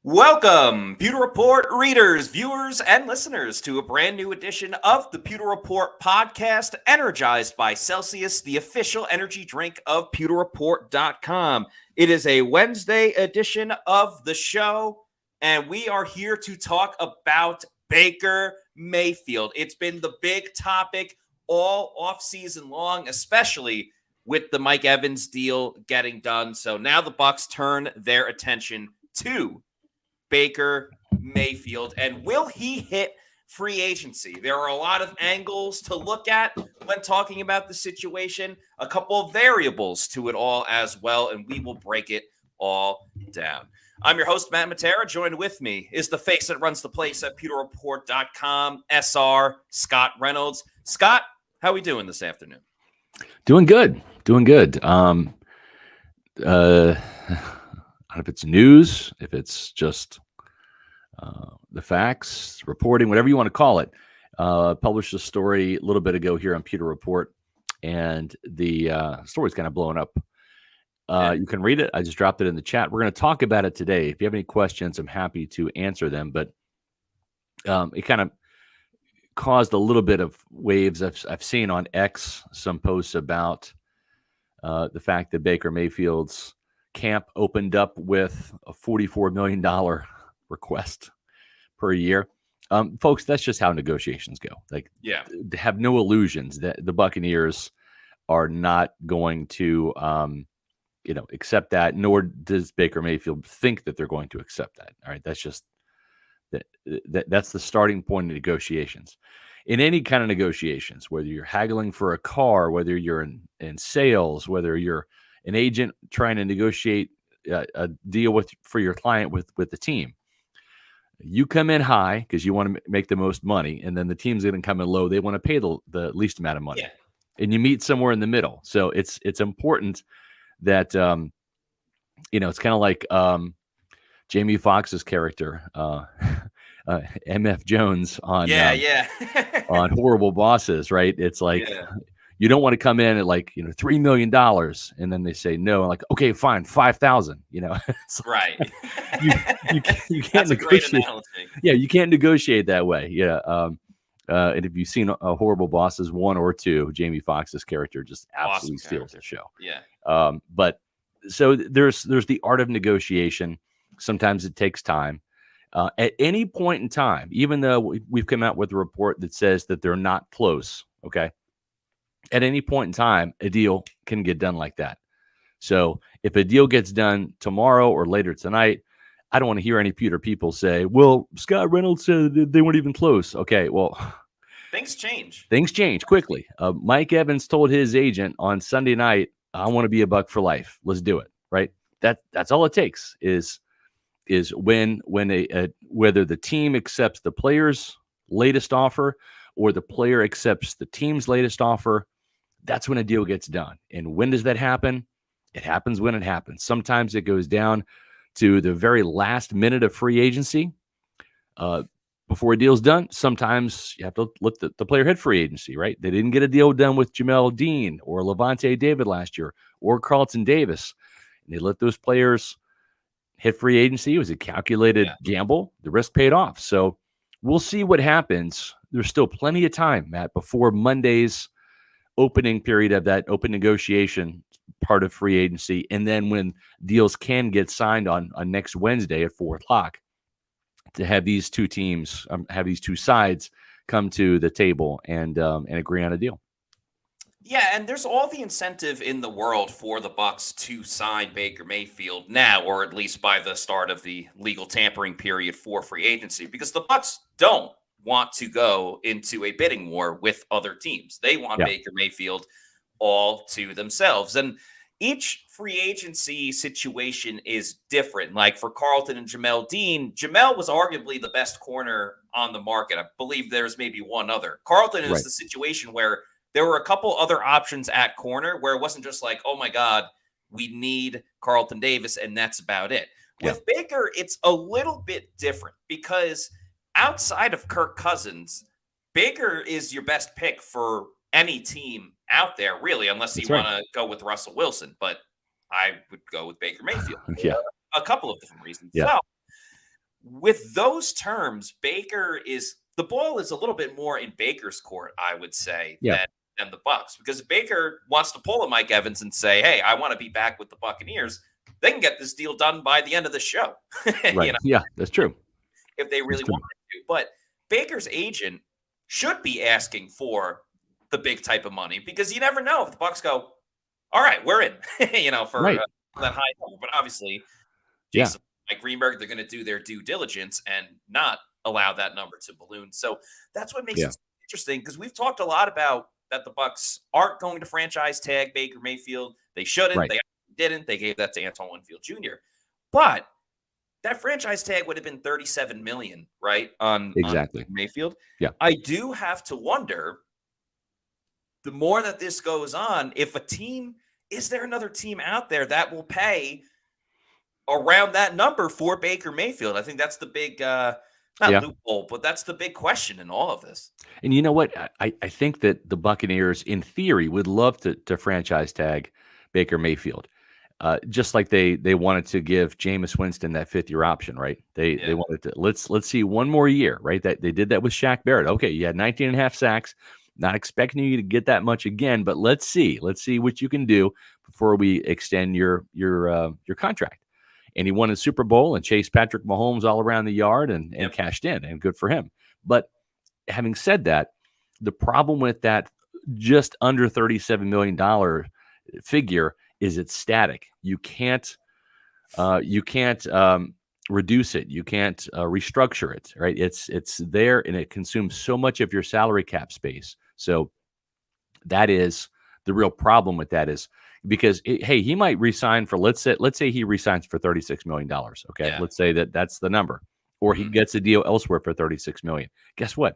Welcome, Pewter Report readers, viewers, and listeners to a brand new edition of the Pewter Report podcast, energized by Celsius, the official energy drink of PewterReport.com. It is a Wednesday edition of the show, and we are here to talk about Baker Mayfield. It's been the big topic all offseason long, especially with the Mike Evans deal getting done. So now the Bucs turn their attention to Baker Mayfield, and will he hit free agency? There are a lot of angles to look at when talking about the situation, a couple of variables to it all as well, and we will break it all down. I'm your host, Matt Matera. Joined with me is the face that runs the place at PewterReport.com, SR Scott Reynolds. Scott, how are we doing this afternoon? Doing good. I don't know if it's news, if it's just the facts, reporting, whatever you want to call it. Published a story a little bit ago here on Pewter Report, and the story's kind of blowing up. You can read it. I just dropped it in the chat. We're going to talk about it today. If you have any questions, I'm happy to answer them. But it kind of caused a little bit of waves. I've seen on X some posts about the fact that Baker Mayfield's camp opened up with a $44 million request per year. Folks, that's just how negotiations go. Have no illusions that the Buccaneers are not going to, accept that, nor does Baker Mayfield think that they're going to accept that. All right. That's just that's the starting point of negotiations. In any kind of negotiations, whether you're haggling for a car, whether you're in sales, whether you're an agent trying to negotiate a deal for your client with the team, you come in high because you want to make the most money, and then the team's going to come in low. They want to pay the least amount of money, and you meet somewhere in the middle. So it's important that it's kind of like Jamie Foxx's character, MF Jones on on Horrible Bosses, right? It's like you don't want to come in at $3 million, and then they say no. I'm like, okay, fine, 5,000. Right. You can't negotiate. Yeah, you can't negotiate that way. Yeah. And if you've seen Horrible Bosses 1 or 2, Jamie Foxx's character just absolutely steals the show. Yeah. But so there's the art of negotiation. Sometimes it takes time. At any point in time, even though we've come out with a report that says that they're not close, okay? At any point in time, a deal can get done like that. So if a deal gets done tomorrow or later tonight, I don't want to hear any Pewter people say, well, Scott Reynolds said they weren't even close. Okay, well, things change. Things change quickly. Mike Evans told his agent on Sunday night, I want to be a Buck for life. Let's do it, right? That's all it takes is when whether the team accepts the player's latest offer or the player accepts the team's latest offer, that's when a deal gets done. And when does that happen? It happens when it happens. Sometimes it goes down to the very last minute of free agency before a deal's done. Sometimes you have to let the player hit free agency, right? They didn't get a deal done with Jamel Dean or Levante David last year or Carlton Davis. And they let those players hit free agency. It was a calculated gamble. The risk paid off. So we'll see what happens. There's still plenty of time, Matt, before Monday's opening period of that open negotiation part of free agency. And then when deals can get signed on next Wednesday at 4:00 to have these two teams, have these two sides come to the table and agree on a deal. Yeah, and there's all the incentive in the world for the Bucs to sign Baker Mayfield now, or at least by the start of the legal tampering period for free agency, because the Bucs don't want to go into a bidding war with other teams. They want Baker Mayfield all to themselves. And each free agency situation is different. Like for Carlton and Jamel Dean, Jamel was arguably the best corner on the market. I believe there's maybe one other. Carlton is the situation where there were a couple other options at corner where it wasn't just like, oh my God, we need Carlton Davis, and that's about it. With Baker, it's a little bit different because outside of Kirk Cousins, Baker is your best pick for any team out there, really, unless you want to go with Russell Wilson. But I would go with Baker Mayfield. A couple of different reasons. So with those terms, the ball is a little bit more in Baker's court, I would say, Yeah. than the Bucs. Because if Baker wants to pull a Mike Evans and say, "Hey, I want to be back with the Buccaneers," they can get this deal done by the end of the show. Right. Yeah, that's true. If they really wanted to. But Baker's agent should be asking for the big type of money, because you never know if the Bucs go, "All right, we're in," for Right. that high number. But obviously, Jason, Mike Greenberg, they're going to do their due diligence and not allow that number to balloon. So that's what makes it interesting, because we've talked a lot about that the Bucs aren't going to franchise tag Baker Mayfield. They shouldn't. Right. They didn't. They gave that to Antoine Winfield Jr. But that franchise tag would have been $37 million, right? Exactly. On Mayfield. Yeah. I do have to wonder, the more that this goes on, is there another team out there that will pay around that number for Baker Mayfield? I think that's the big, loophole, but that's the big question in all of this. And you know what? I think that the Buccaneers, in theory, would love to franchise tag Baker Mayfield. Just like they wanted to give Jameis Winston that 5th-year option, right? They wanted to let's see one more year, right? That they did that with Shaq Barrett. Okay, you had 19 and a half sacks. Not expecting you to get that much again, but let's see what you can do before we extend your contract. And he won a Super Bowl and chased Patrick Mahomes all around the yard and cashed in, and good for him. But having said that, the problem with that just under $37 million figure is it's static. You can't reduce it. You can't restructure it, right? It's there, and it consumes so much of your salary cap space. So that is the real problem with that, is because he might resign for, let's say he resigns for $36 million. Okay. Yeah. Let's say that's the number, or he gets a deal elsewhere for $36 million. Guess what?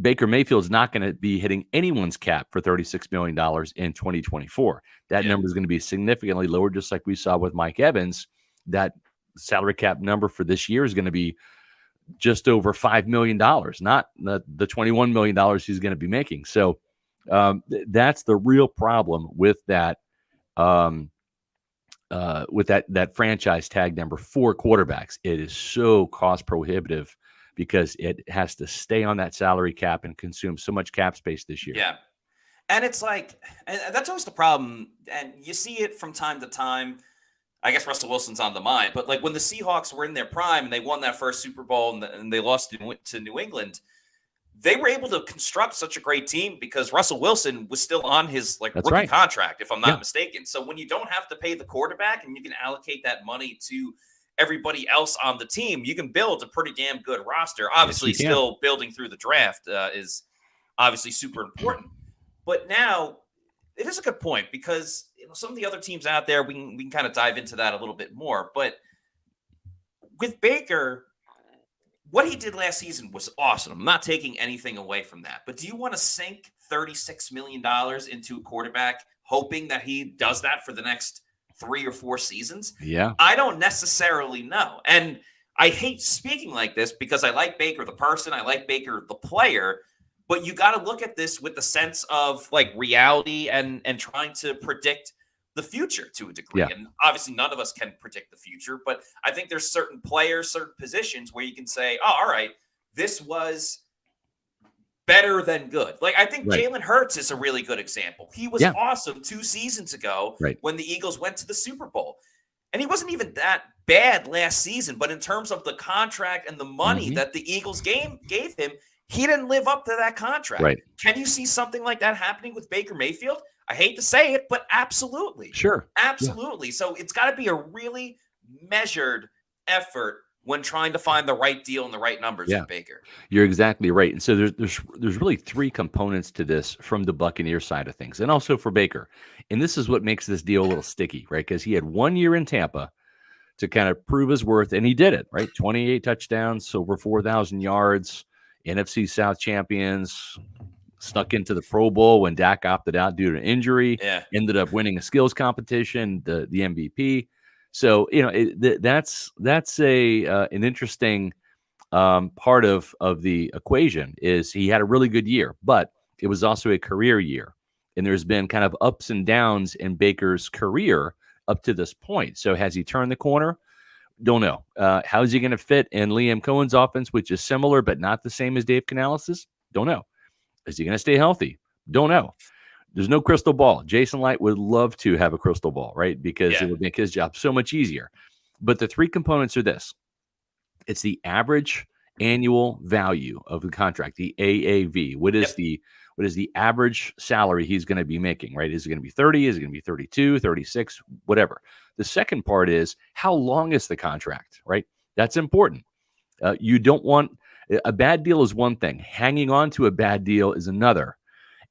Baker Mayfield's not going to be hitting anyone's cap for $36 million in 2024. That number is going to be significantly lower, just like we saw with Mike Evans. That salary cap number for this year is going to be just over $5 million, not the $21 million he's going to be making. So that's the real problem with that franchise tag number for quarterbacks. It is so cost prohibitive because it has to stay on that salary cap and consume so much cap space this year. Yeah. And it's like, and that's always the problem. And you see it from time to time. I guess Russell Wilson's on the mind, but like when the Seahawks were in their prime and they won that first Super Bowl and they lost to New England, they were able to construct such a great team because Russell Wilson was still on his rookie contract, if I'm not mistaken. So when you don't have to pay the quarterback and you can allocate that money to everybody else on the team, you can build a pretty damn good roster. Obviously, still building through the draft is obviously super important. But now it is a good point because some of the other teams out there, we can kind of dive into that a little bit more. But with Baker, what he did last season was awesome. I'm not taking anything away from that. But do you want to sink $36 million into a quarterback hoping that he does that for the next 3 or 4 seasons? Yeah. I don't necessarily know. And I hate speaking like this because I like Baker the person, I like Baker the player, but you got to look at this with the sense of reality and trying to predict the future to a degree. And obviously none of us can predict the future, but I think there's certain players, certain positions where you can say, oh, all right, this was better than good. I think Jalen Hurts is a really good example. He was awesome 2 seasons ago when the Eagles went to the Super Bowl. And he wasn't even that bad last season, but in terms of the contract and the money that the Eagles gave him, he didn't live up to that contract. Right. Can you see something like that happening with Baker Mayfield? I hate to say it, but absolutely. Sure. Absolutely. Yeah. So it's got to be a really measured effort when trying to find the right deal and the right numbers with Baker. You're exactly right. And so there's really 3 components to this from the Buccaneers side of things, and also for Baker. And this is what makes this deal a little sticky, right? Because he had 1 year in Tampa to kind of prove his worth, and he did it, right? 28 touchdowns, over 4,000 yards, NFC South champions, snuck into the Pro Bowl when Dak opted out due to an injury, ended up winning a skills competition, the MVP. So, that's an interesting part of the equation is he had a really good year, but it was also a career year. And there's been kind of ups and downs in Baker's career up to this point. So has he turned the corner? Don't know. How's he going to fit in Liam Cohen's offense, which is similar but not the same as Dave Canales'? Don't know. Is he going to stay healthy? Don't know. There's no crystal ball. Jason Light would love to have a crystal ball, right? Because it would make his job so much easier. But the three components are this. It's the average annual value of the contract, the AAV. What is the average salary he's going to be making, right? Is it going to be 30? Is it going to be 32, 36, whatever? The second part is how long is the contract, right? That's important. You don't want a bad deal is one thing. Hanging on to a bad deal is another.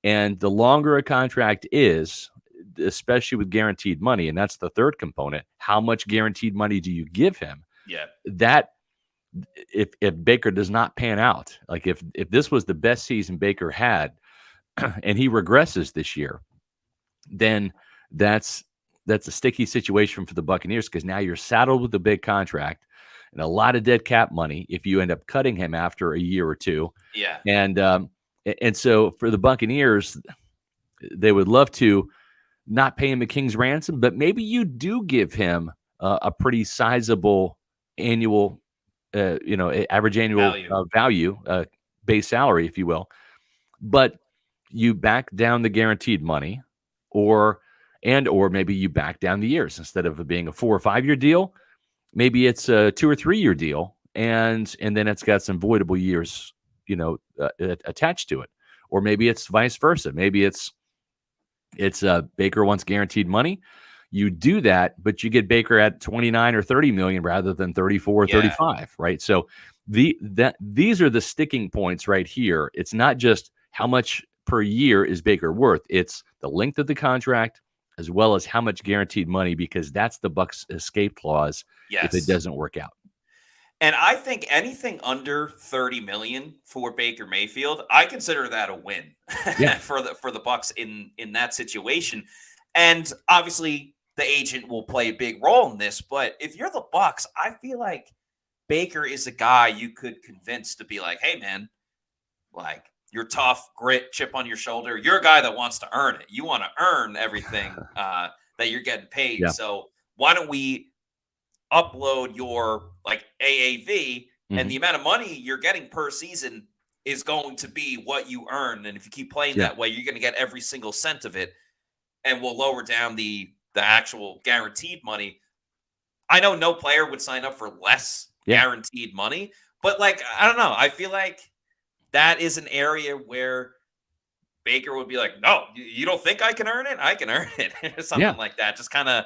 And the longer a contract is, especially with guaranteed money, and that's the third component, how much guaranteed money do you give him? Yeah. That if Baker does not pan out, like if this was the best season Baker had and he regresses this year, then that's a sticky situation for the Buccaneers because now you're saddled with a big contract and a lot of dead cap money if you end up cutting him after a year or two. Yeah. And so for the Buccaneers, they would love to not pay him a king's ransom, but maybe you do give him a pretty sizable annual, average annual value, base salary, if you will. But you back down the guaranteed money, or maybe you back down the years instead of it being a 4 or 5 year deal. Maybe it's a 2 or 3 year deal, and then it's got some voidable years, attached to it. Or maybe it's vice versa. Maybe it's Baker wants guaranteed money. You do that, but you get Baker at 29 or 30 million rather than 34 or 35, right? So these are the sticking points right here. It's not just how much per year is Baker worth. It's the length of the contract as well as how much guaranteed money, because that's the Bucs escape clause if it doesn't work out. And I think anything under 30 million for Baker Mayfield, I consider that a win for the Bucs in that situation. And obviously the agent will play a big role in this, but if you're the Bucs, I feel like Baker is a guy you could convince to be like, hey man, like you're tough, grit, chip on your shoulder. You're a guy that wants to earn it. You want to earn everything that you're getting paid. Yeah. So why don't we upload your like AAV and the amount of money you're getting per season is going to be what you earn. And if you keep playing that way, you're going to get every single cent of it, and we'll lower down the actual guaranteed money. I know no player would sign up for less guaranteed money, but like, I don't know. I feel like that is an area where Baker would be like, no, you don't think I can earn it? I can earn it. Something like that. Just kind of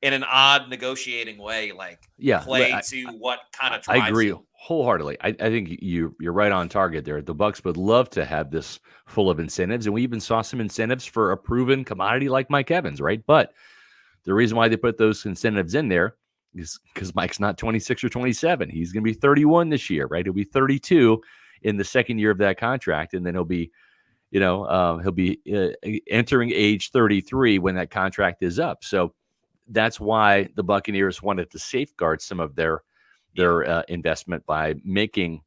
in an odd negotiating way, like play to what kind of drives I agree you. Wholeheartedly. I think you're right on target there. The Bucs would love to have this full of incentives, and we even saw some incentives for a proven commodity like Mike Evans, right? But the reason why they put those incentives in there is because Mike's not 26 or 27. He's going to be 31 this year, right? He'll be 32 in the second year of that contract, and then he'll be entering age 33 when that contract is up. So that's why the Buccaneers wanted to safeguard some of their investment by making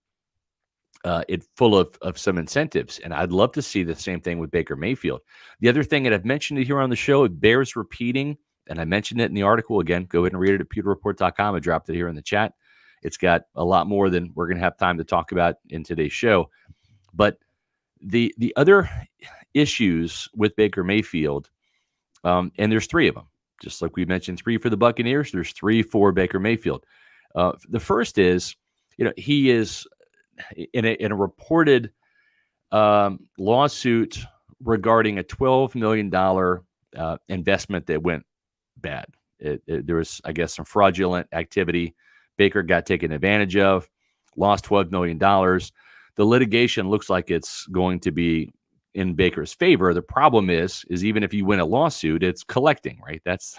it full of some incentives. And I'd love to see the same thing with Baker Mayfield. The other thing that I've mentioned it here on the show, it bears repeating, and I mentioned it in the article. Again, go ahead and read it at pewterreport.com. I dropped it here in the chat. It's got a lot more than we're going to have time to talk about in today's show. But the other issues with Baker Mayfield, and there's three of them. Just like we mentioned, 3 for the Buccaneers, there's 3 for Baker Mayfield. The first is, he is in a reported lawsuit regarding a $12 million investment that went bad. There was, I guess, some fraudulent activity. Baker got taken advantage of, lost $12 million. The litigation looks like it's going to be in Baker's favor. The problem is even if you win a lawsuit, it's collecting, right? That's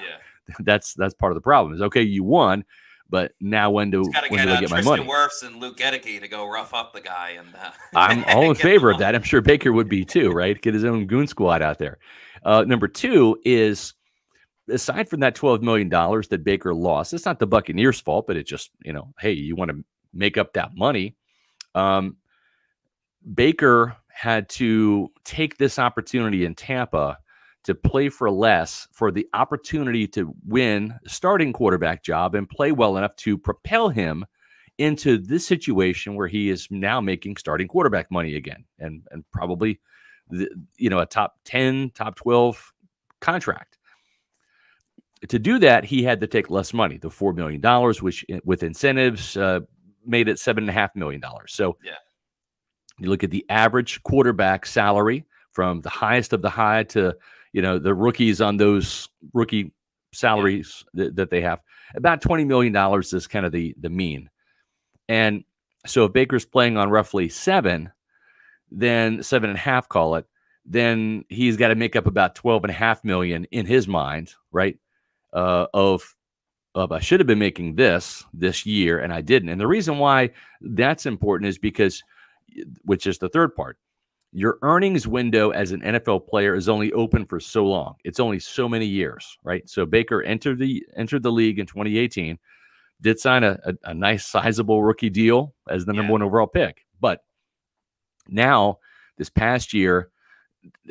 part of the problem. Is okay, you won, but now when do I get my money? Tristan Wirfs and Luke Gedeke to go rough up the guy, and I'm all in favor of that. I'm sure Baker would be too, right? Get his own goon squad out there. Number 2 is, aside from that $12 million that Baker lost, it's not the Buccaneers' fault, but it's just, hey, you want to make up that money. Baker had to take this opportunity in Tampa to play for less for the opportunity to win a starting quarterback job and play well enough to propel him into this situation where he is now making starting quarterback money again, and probably a top 10, top 12 contract. To do that, he had to take less money, the $4 million, which with incentives made it $7.5 million. So you look at the average quarterback salary from the highest of the high to, the rookies on those rookie salaries that they have, about $20 million is kind of the mean. And so if Baker's playing on roughly 7, then 7.5, call it, then he's got to make up about $12.5 million in his mind, right? Of I should have been making this year and I didn't. And the reason why that's important is because, which is the third part, your earnings window as an NFL player is only open for so long. It's only so many years, right? So Baker entered the league in 2018, did sign a nice sizable rookie deal as the number 1 overall pick. But now this past year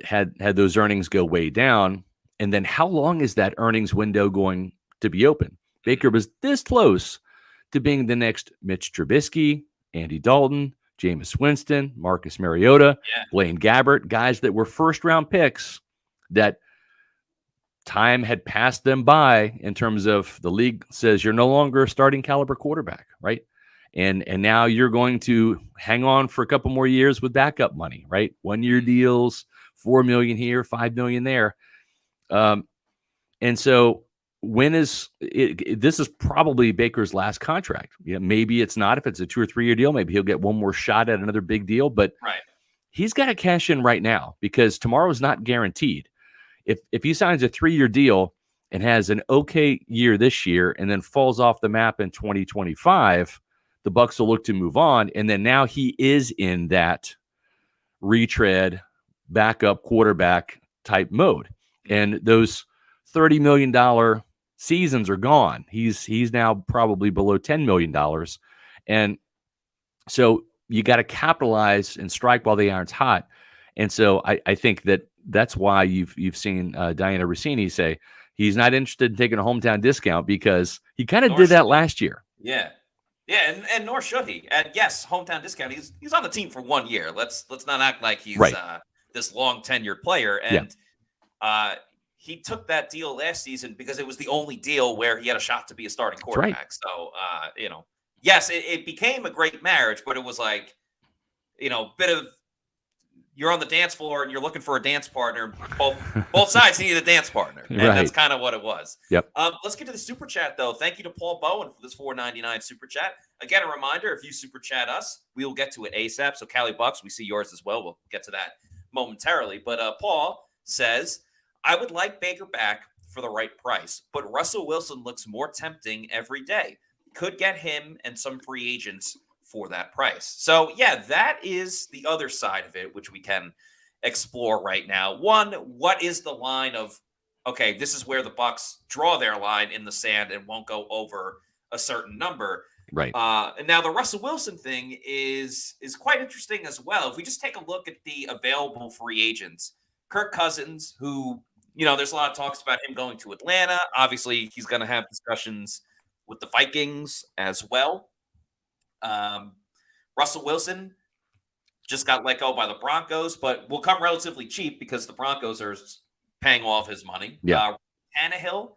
had those earnings go way down. And then how long is that earnings window going to be open? Baker was this close to being the next Mitch Trubisky, Andy Dalton, Jameis Winston, Marcus Mariota, Blaine Gabbert, guys that were first-round picks that time had passed them by in terms of the league says you're no longer a starting caliber quarterback, right? And now you're going to hang on for a couple more years with backup money, right? 1-year deals, $4 million here, $5 million there. And so when is it? This is probably Baker's last contract. Maybe it's not. If it's a 2 or 3 year deal, maybe he'll get one more shot at another big deal. But he's got to cash in right now because tomorrow is not guaranteed. If he signs a 3-year deal and has an okay year this year and then falls off the map in 2025, the Bucs will look to move on. And then now he is in that retread backup quarterback type mode. And those $30 million seasons are gone. He's now probably below $10 million. And so you got to capitalize and strike while the iron's hot. And so I think that's why you've seen Diana Rossini say he's not interested in taking a hometown discount because he kind of did that last year. Yeah, and nor should he. And yes, hometown discount. He's on the team for 1 year. Let's not act like he's this long tenured player. And he took that deal last season because it was the only deal where he had a shot to be a starting quarterback. So yes, it became a great marriage, but it was like bit of. You're on the dance floor and you're looking for a dance partner. Both sides need a dance partner. And that's kind of what it was. Yep. Let's get to the super chat, though. Thank you to Paul Bowen for this $4.99 super chat. Again, a reminder, if you super chat us, we will get to it ASAP. So Cali Bucks, we see yours as well. We'll get to that momentarily. But Paul says, I would like Baker back for the right price, but Russell Wilson looks more tempting every day. Could get him and some free agents for that price. So that is the other side of it, which we can explore right now. One, what is the line of, okay, this is where the Bucs draw their line in the sand and won't go over a certain number. Right. And now the Russell Wilson thing is quite interesting as well. If we just take a look at the available free agents, Kirk Cousins, who, there's a lot of talks about him going to Atlanta. Obviously, he's going to have discussions with the Vikings as well. Russell Wilson just got let go by the Broncos, but will come relatively cheap because the Broncos are paying off his money. Yeah. Tannehill,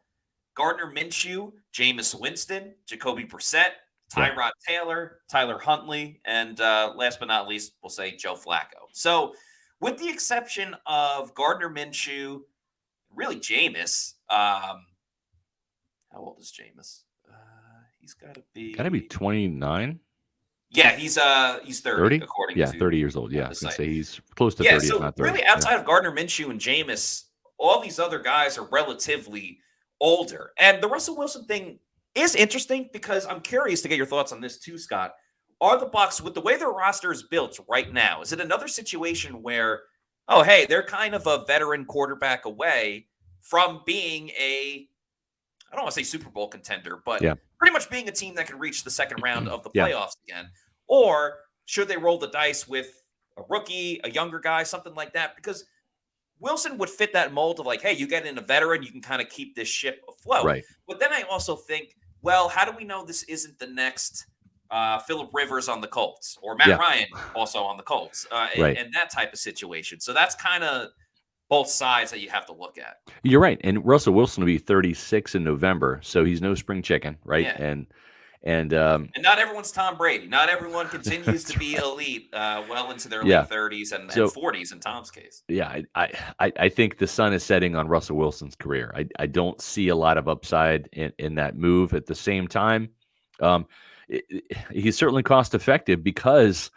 Gardner Minshew, Jameis Winston, Jacoby Brissett, Tyrod Taylor, Tyler Huntley, and last but not least, we'll say Joe Flacco. So with the exception of Gardner Minshew, really Jameis, how old is Jameis? He's got to be 29. Yeah, he's 30 according to 30 years old. Yeah, I was gonna say he's close to 30. So if not 30. really, outside of Gardner Minshew and Jameis, all these other guys are relatively older. And the Russell Wilson thing is interesting because I'm curious to get your thoughts on this too, Scott. Are the Bucs, with the way their roster is built right now, is it another situation where, oh, hey, they're kind of a veteran quarterback away from being I don't want to say Super Bowl contender, but pretty much being a team that can reach the second round of the playoffs again? Or should they roll the dice with a rookie, a younger guy, something like that? Because Wilson would fit that mold of like, hey, you get in a veteran, you can kind of keep this ship afloat. Right. But then I also think, well, how do we know this isn't the next Phillip Rivers on the Colts or Matt Ryan also on the Colts Right. and that type of situation? So that's kind of both sides that you have to look at. You're right. And Russell Wilson will be 36 in November, so he's no spring chicken, right? Yeah. And not everyone's Tom Brady. Not everyone continues to be elite well into their late 30s and 40s in Tom's case. Yeah, I think the sun is setting on Russell Wilson's career. I don't see a lot of upside in that move. At the same time, he's certainly cost effective because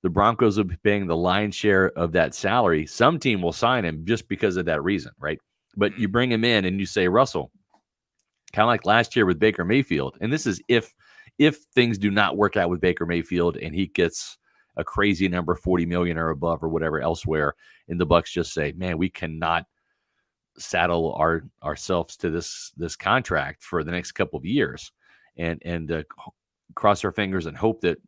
the Broncos will be paying the lion's share of that salary. Some team will sign him just because of that reason, right? But you bring him in and you say, Russell, kind of like last year with Baker Mayfield, and this is if things do not work out with Baker Mayfield and he gets a crazy number, 40 million or above or whatever elsewhere, and the Bucs just say, man, we cannot saddle ourselves to this contract for the next couple of years and cross our fingers and hope that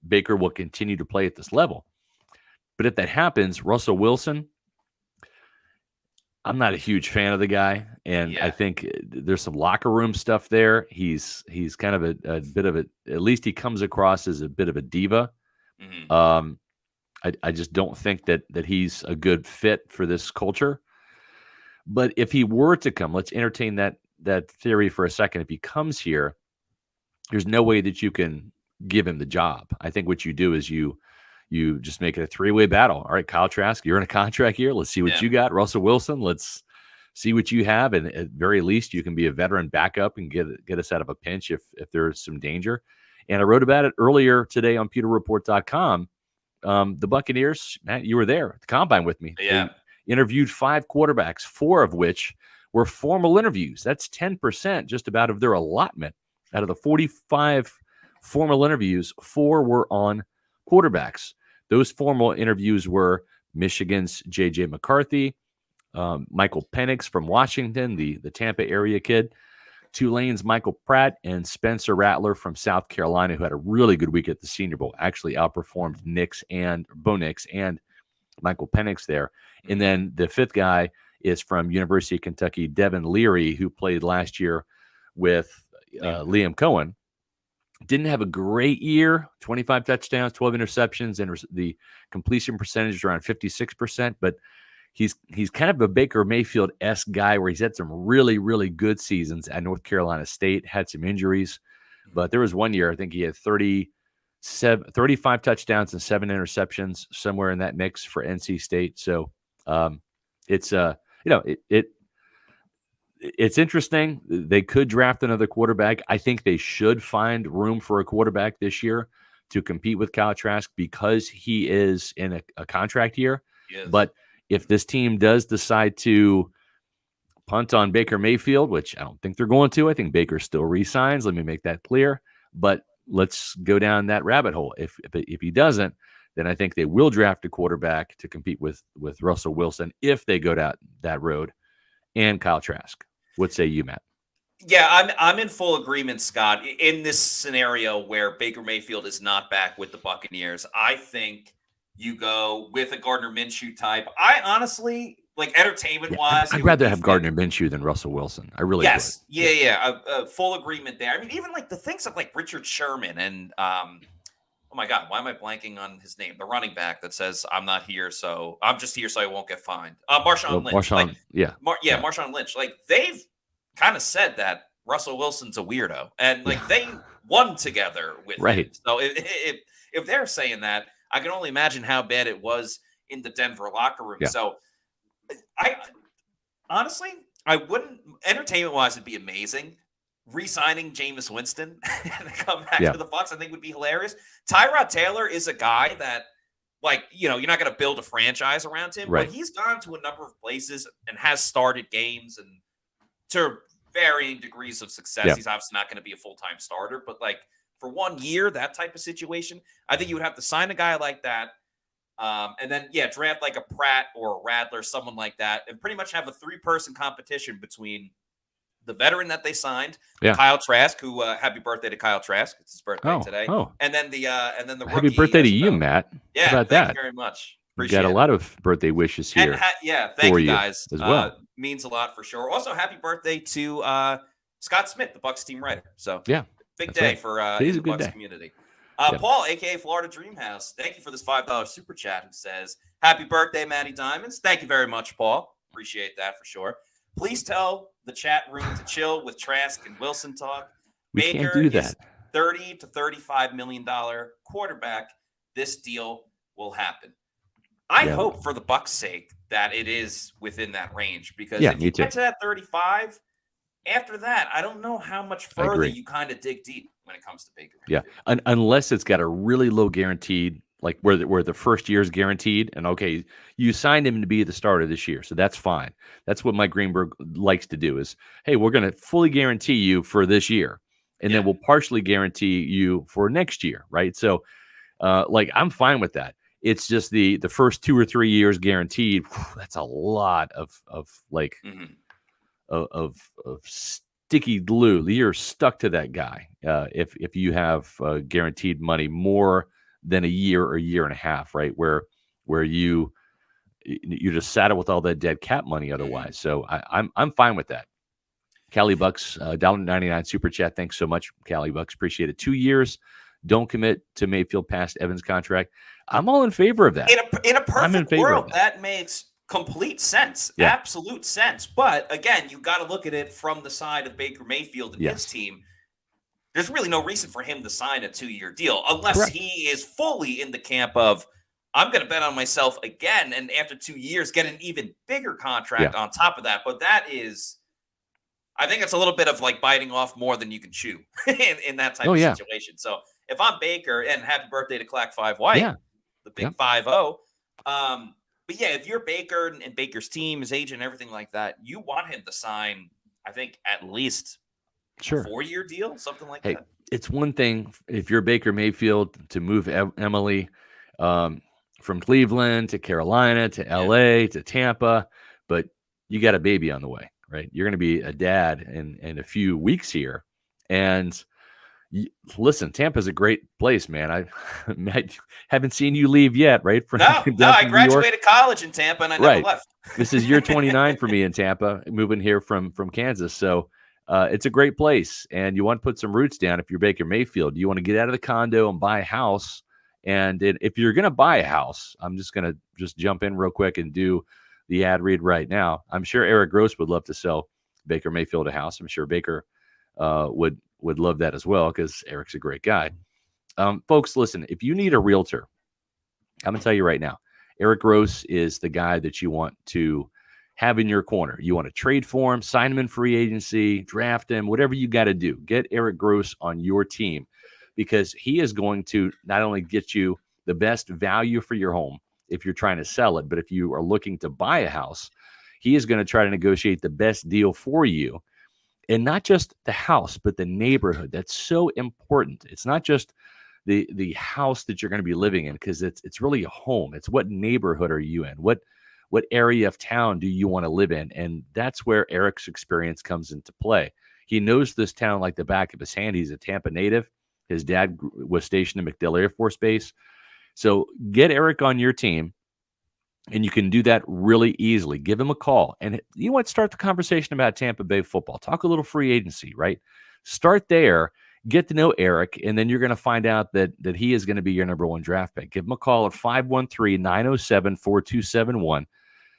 Baker will continue to play at this level. But if that happens, Russell Wilson, I'm not a huge fan of the guy, and I think there's some locker room stuff there. He's kind of a bit of a, at least he comes across as a bit of a diva. Mm-hmm. I just don't think that he's a good fit for this culture. But if he were to come, let's entertain that theory for a second. If he comes here, there's no way that you can give him the job. I think what you do is you just make it a three-way battle. All right, Kyle Trask, you're in a contract here. Let's see what you got. Russell Wilson, let's see what you have. And at very least, you can be a veteran backup and get us out of a pinch if there's some danger. And I wrote about it earlier today on pewterreport.com. The Buccaneers, Matt, you were there at the combine with me. Yeah. They interviewed 5 quarterbacks, 4 of which were formal interviews. That's 10% just about of their allotment. Out of the 45 formal interviews, 4 were on quarterbacks. Those formal interviews were Michigan's J.J. McCarthy, Michael Penix from Washington, the Tampa area kid, Tulane's Michael Pratt, and Spencer Rattler from South Carolina, who had a really good week at the Senior Bowl, actually outperformed Bo Nix and Michael Penix there. And then the 5th guy is from University of Kentucky, Devin Leary, who played last year with Liam Cohen. Didn't have a great year, 25 touchdowns, 12 interceptions, and the completion percentage is around 56%. But he's kind of a Baker Mayfield-esque guy where he's had some really, really good seasons at North Carolina State, had some injuries. But there was one year, I think he had 35 touchdowns and 7 interceptions, somewhere in that mix for NC State. So it's interesting. They could draft another quarterback. I think they should find room for a quarterback this year to compete with Kyle Trask because he is in a contract year. Yes. But if this team does decide to punt on Baker Mayfield, which I don't think they're going to, I think Baker still re-signs. Let me make that clear. But let's go down that rabbit hole. If he doesn't, then I think they will draft a quarterback to compete with Russell Wilson if they go down that road, and Kyle Trask. What say you, Matt? Yeah, I'm in full agreement, Scott. In this scenario where Baker Mayfield is not back with the Buccaneers, I think you go with a Gardner Minshew type. I honestly, like entertainment-wise, I'd rather have Gardner Minshew than Russell Wilson. I really would. Yeah. Full agreement there. I mean, even like the things of like Richard Sherman and oh my God, why am I blanking on his name? The running back that says, I'm not here, so I'm just here so I won't get fined. Marshawn Lynch. Marshawn Lynch. Like, they've kind of said that Russell Wilson's a weirdo. And, like, they won together with him. So if they're saying that, I can only imagine how bad it was in the Denver locker room. Yeah. So, I wouldn't – entertainment-wise, it'd be amazing. Re-signing Jameis Winston and come back to the Bucs, I think would be hilarious. Tyrod Taylor is a guy that, like, you know, you're not going to build a franchise around him, but he's gone to a number of places and has started games and to varying degrees of success. Yeah. He's obviously not going to be a full-time starter, but like for 1 year, that type of situation, I think you would have to sign a guy like that. And then, draft like a Pratt or a Rattler, someone like that, and pretty much have a 3-person competition between the veteran that they signed, Kyle Trask, who happy birthday to Kyle Trask. It's his birthday today. And then the rookie. Happy birthday to you, Matt. Yeah, How about thank that? You very much. We've got a Appreciate it. lot of birthday wishes here. Thank for you guys as well. Means a lot for sure. Also, happy birthday to Scott Smith, the Bucs team writer. So Yeah, big day for Today's in a the good Bucs day. community. Yeah. Paul, aka Florida Dreamhouse, thank you for this $5 super chat. Who says, "Happy birthday, Matty Diamonds." Thank you very much, Paul. Appreciate that for sure. Please tell the chat room to chill with Trask and Wilson talk. We Baker can't do that. is $30 to $35 million quarterback. This deal will happen. I hope for the Bucs' sake that it is within that range, because if you get to that 35, after that, I don't know how much further you kind of dig deep when it comes to Baker Mayfield. Yeah, unless it's got a really low guaranteed, like where the first year is guaranteed, and okay, you signed him to be the starter this year, so that's fine. That's what Mike Greenberg likes to do is, hey, we're going to fully guarantee you for this year, and then we'll partially guarantee you for next year, right? So, like, I'm fine with that. It's just the first 2 or 3 years guaranteed. That's a lot of like of sticky glue. You're stuck to that guy if you have guaranteed money more than a year or a year and a half, right? Where you just saddle with all that dead cap money otherwise. So I'm fine with that. Cali Bucks, $1.99 super chat. Thanks so much, Cali Bucks. Appreciate it. 2 years. Don't commit to Mayfield past Evans' contract. I'm all in favor of that. In a perfect world, that makes complete sense. Yeah. Absolute sense. But again, you got to look at it from the side of Baker Mayfield and his team. There's really no reason for him to sign a 2-year deal unless he is fully in the camp of, I'm going to bet on myself again, and after 2 years get an even bigger contract on top of that. But that is, I think it's a little bit of like biting off more than you can chew in that type of situation. So if I'm Baker, and happy birthday to Clack 5 White, the big 5-0. But yeah, if you're Baker and Baker's team, his agent, everything like that, you want him to sign, I think, at least a 4-year deal, something like that. It's one thing if you're Baker Mayfield to move Emily from Cleveland to Carolina to LA to Tampa, but you got a baby on the way, right? You're going to be a dad in a few weeks here. And listen, Tampa's a great place, man. I haven't seen you leave yet, right? No, I graduated college in Tampa and I never left. This is year 29 for me in Tampa, moving here from Kansas. So it's a great place, and you want to put some roots down if you're Baker Mayfield. You want to get out of the condo and buy a house. And if you're going to buy a house, I'm just going to jump in real quick and do the ad read right now. I'm sure Eric Gross would love to sell Baker Mayfield a house. I'm sure Baker would love that as well, because Eric's a great guy. Folks, listen, if you need a realtor, I'm going to tell you right now, Eric Gross is the guy that you want to have in your corner. You want to trade for him, sign him in free agency, draft him, whatever you got to do. Get Eric Gross on your team, because he is going to not only get you the best value for your home if you're trying to sell it, but if you are looking to buy a house, he is going to try to negotiate the best deal for you. And not just the house, but the neighborhood. That's so important. It's not just the house that you're going to be living in, because it's really a home. It's what neighborhood are you in? What area of town do you want to live in? And that's where Eric's experience comes into play. He knows this town like the back of his hand. He's a Tampa native. His dad was stationed in MacDill Air Force Base. So get Eric on your team. And you can do that really easily. Give him a call. And you want to start the conversation about Tampa Bay football. Talk a little free agency, right? Start there. Get to know Eric. And then you're going to find out that he is going to be your number one draft pick. Give him a call at 513-907-4271.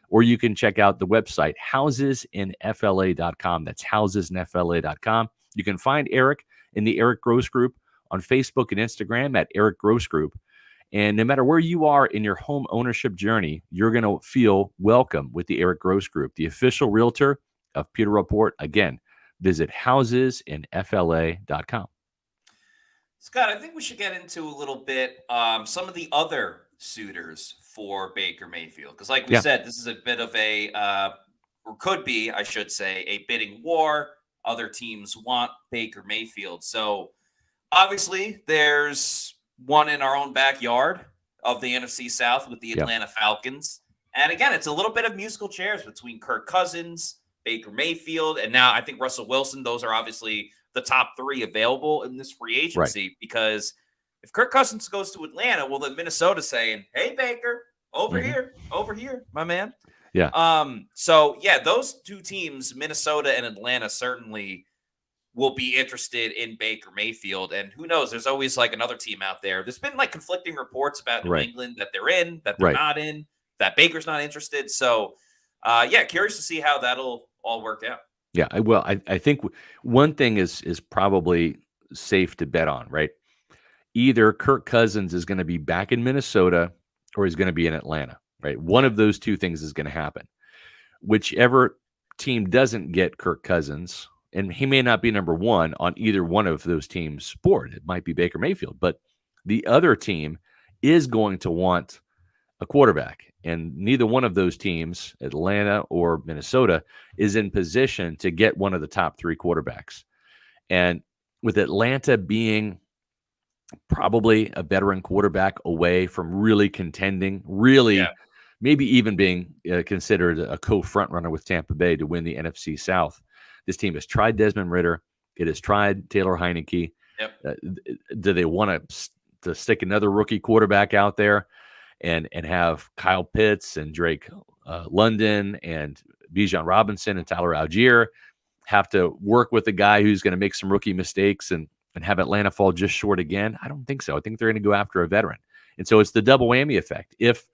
Or you can check out the website, housesinfla.com. That's housesinfla.com. You can find Eric in the Eric Gross Group on Facebook and Instagram at Eric Gross Group. And no matter where you are in your home ownership journey, you're going to feel welcome with the Eric Gross Group, the official realtor of Pewter Report. Again, visit housesinfla.com. Scott, I think we should get into a little bit some of the other suitors for Baker Mayfield. Because like we said, this is a bit of a, or could be, I should say, a bidding war. Other teams want Baker Mayfield. So obviously there's one in our own backyard of the NFC South with the Atlanta Falcons. And again, it's a little bit of musical chairs between Kirk Cousins, Baker Mayfield, and now I think Russell Wilson. Those are obviously the top three available in this free agency, because if Kirk Cousins goes to Atlanta, well, then Minnesota's saying, hey, Baker, Over here, my man. Yeah. So yeah, those two teams, Minnesota and Atlanta, certainly will be interested in Baker Mayfield. And who knows? There's always like another team out there. There's been like conflicting reports about New Right. England that they're in, that they're Right. not in, that Baker's not interested. So yeah, curious to see how that'll all work out. Yeah. I think one thing is probably safe to bet on, right? Either Kirk Cousins is going to be back in Minnesota or he's going to be in Atlanta, right? One of those two things is going to happen. Whichever team doesn't get Kirk Cousins, and he may not be number one on either one of those teams' board. It might be Baker Mayfield, but the other team is going to want a quarterback. And neither one of those teams, Atlanta or Minnesota, is in position to get one of the top three quarterbacks. And with Atlanta being probably a veteran quarterback away from really contending, maybe even being considered a co-front runner with Tampa Bay to win the NFC South. This team has tried Desmond Ridder. It has tried Taylor Heineke. Yep. Do they want to stick another rookie quarterback out there and have Kyle Pitts and Drake London and Bijan Robinson and Tyler Algier have to work with a guy who's going to make some rookie mistakes and have Atlanta fall just short again? I don't think so. I think they're going to go after a veteran. And so it's the double whammy effect. If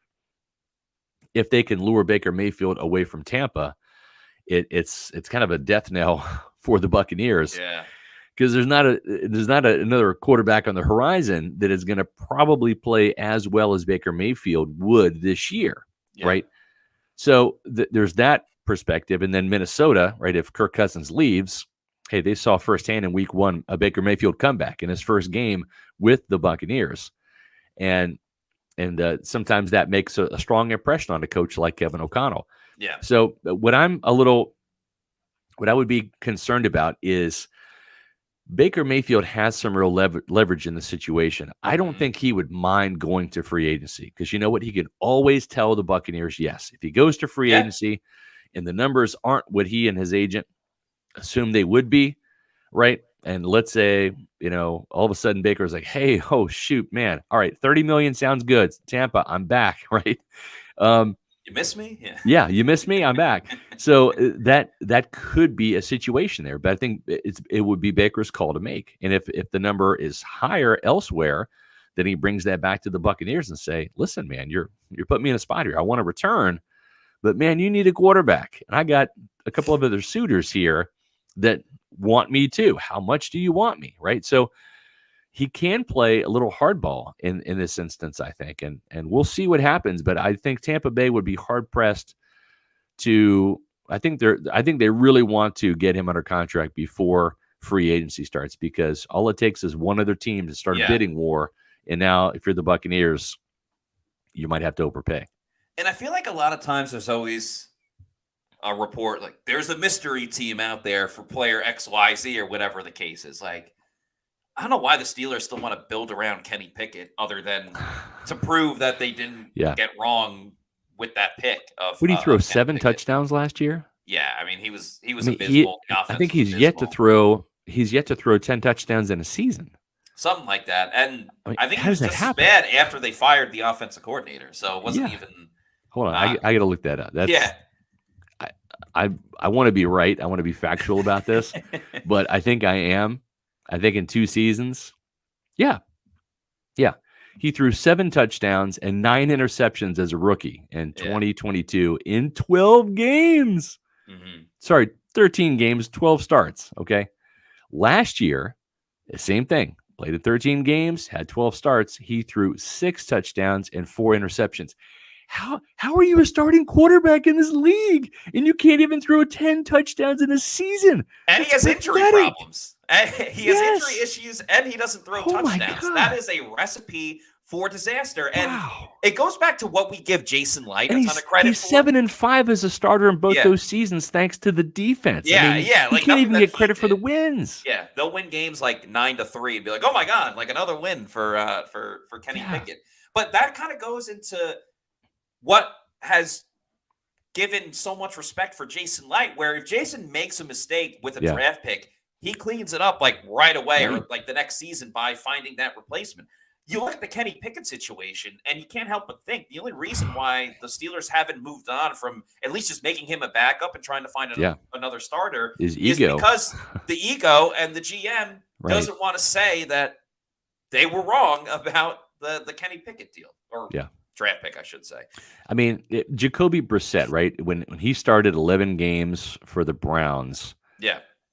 they can lure Baker Mayfield away from Tampa, it's kind of a death knell for the Buccaneers. Yeah. Because there's not another quarterback on the horizon that is going to probably play as well as Baker Mayfield would this year, right? So there's that perspective. And then Minnesota, right, if Kirk Cousins leaves, hey, they saw firsthand in week one a Baker Mayfield comeback in his first game with the Buccaneers. And sometimes that makes a strong impression on a coach like Kevin O'Connell. Yeah. So what I would be concerned about is Baker Mayfield has some real leverage in the situation. I don't think he would mind going to free agency because you know what? He can always tell the Buccaneers yes. If he goes to free agency and the numbers aren't what he and his agent assume they would be, right? And let's say, all of a sudden Baker's like, hey, oh, shoot, man. All right, $30 million sounds good. Tampa, I'm back, right? You miss me? Yeah, you miss me? I'm back. So that could be a situation there. But I think it would be Baker's call to make. And if the number is higher elsewhere, then he brings that back to the Buccaneers and say, listen, man, you're putting me in a spot here. I want to return. But, man, you need a quarterback. And I got a couple of other suitors here that want me too. How much do you want me, right? So he can play a little hardball in this instance, I think, and we'll see what happens. But I think Tampa Bay would be hard pressed to. I think they really want to get him under contract before free agency starts because all it takes is one other team to start a bidding war. And now, if you're the Buccaneers, you might have to overpay. And I feel like a lot of times there's always a report like there's a mystery team out there for player XYZ or whatever the case is. Like, I don't know why the Steelers still want to build around Kenny Pickett other than to prove that they didn't get wrong with that pick. What did he throw 7 touchdowns last year? Yeah, I mean he was abysmal. I think he's yet to throw 10 touchdowns in a season. Something like that. And I think how he was does that just happen? as bad after they fired the offensive coordinator. So it wasn't even. Hold on, I got to look that up. I want to be right. I want to be factual about this, but I think I am. I think in 2 seasons, yeah. He threw 7 touchdowns and 9 interceptions as a rookie in 2022 in 12 games. Mm-hmm. Sorry, 13 games, 12 starts. Okay. Last year, the same thing. Played in 13 games, had 12 starts. He threw 6 touchdowns and 4 interceptions. How are you a starting quarterback in this league and you can't even throw 10 touchdowns in a season? And he has injury problems. And he has injury issues and he doesn't throw touchdowns. That is a recipe for disaster. And it goes back to what we give Jason Light a ton of credit he's for. 7-5 as a starter in both those seasons thanks to the defense. Like he can't even get credit for the wins. Yeah, they'll win games like 9-3 and be like, oh my God, like another win for Kenny Pickett. But that kind of goes into what has given so much respect for Jason Light, where if Jason makes a mistake with a draft pick, he cleans it up like right away or like the next season by finding that replacement. you look at the Kenny Pickett situation, and you can't help but think the only reason why the Steelers haven't moved on from at least just making him a backup and trying to find another starter His is ego. because the ego and the GM Right. doesn't want to say that they were wrong about the Kenny Pickett deal or draft pick, I should say. I mean, Jacoby Brissett, right? When he started 11 games for the Browns,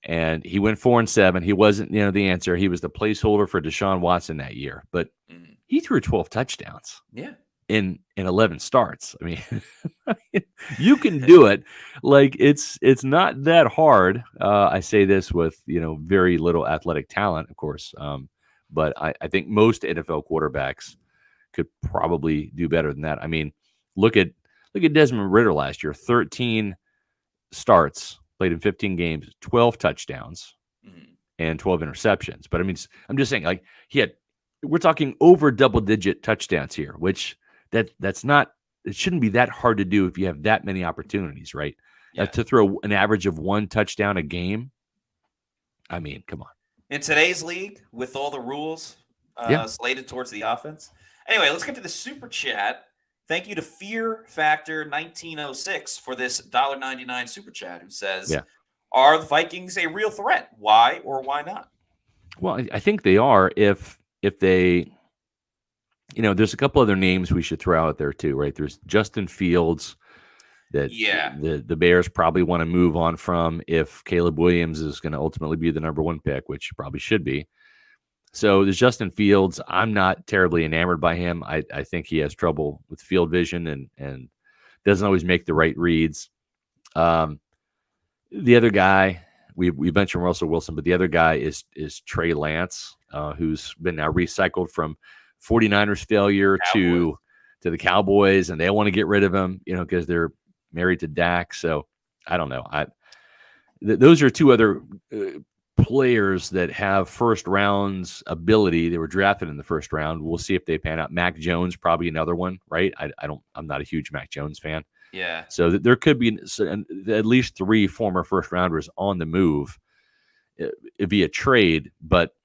and he went 4-7. He wasn't, the answer. He was the placeholder for Deshaun Watson that year, but he threw 12 touchdowns. In 11 starts. I mean, you can do it. Like it's not that hard. I say this with very little athletic talent, of course. But I think most NFL quarterbacks could probably do better than that. I mean, look at Desmond Ridder last year. 13 starts, played in 15 games, 12 touchdowns, and 12 interceptions. But I mean, I'm just saying, like we're talking over double-digit touchdowns here, which that's not. It shouldn't be that hard to do if you have that many opportunities, right? To throw an average of 1 touchdown a game. I mean, come on. In today's league, with all the rules slated towards the offense. Anyway, let's get to the super chat. Thank you to Fear Factor 1906 for this $1.99 super chat, who says, "Are the Vikings a real threat? Why or why not?" Well, I think they are if they, there's a couple other names we should throw out there too, right? There's Justin Fields that the Bears probably want to move on from if Caleb Williams is going to ultimately be the number 1 pick, which probably should be. So there's Justin Fields. I'm not terribly enamored by him. I think he has trouble with field vision and doesn't always make the right reads. The other guy, we mentioned Russell Wilson, but the other guy is Trey Lance, who's been now recycled from 49ers failure to the Cowboys, and they want to get rid of him, because they're married to Dak. So I don't know. Those are 2 other players that have first rounds ability. They were drafted in the first round. We'll see if they pan out. Mac Jones, probably another one, right? I'm not a huge Mac Jones fan. Yeah. So there could be at least 3 former first rounders on the move via trade, but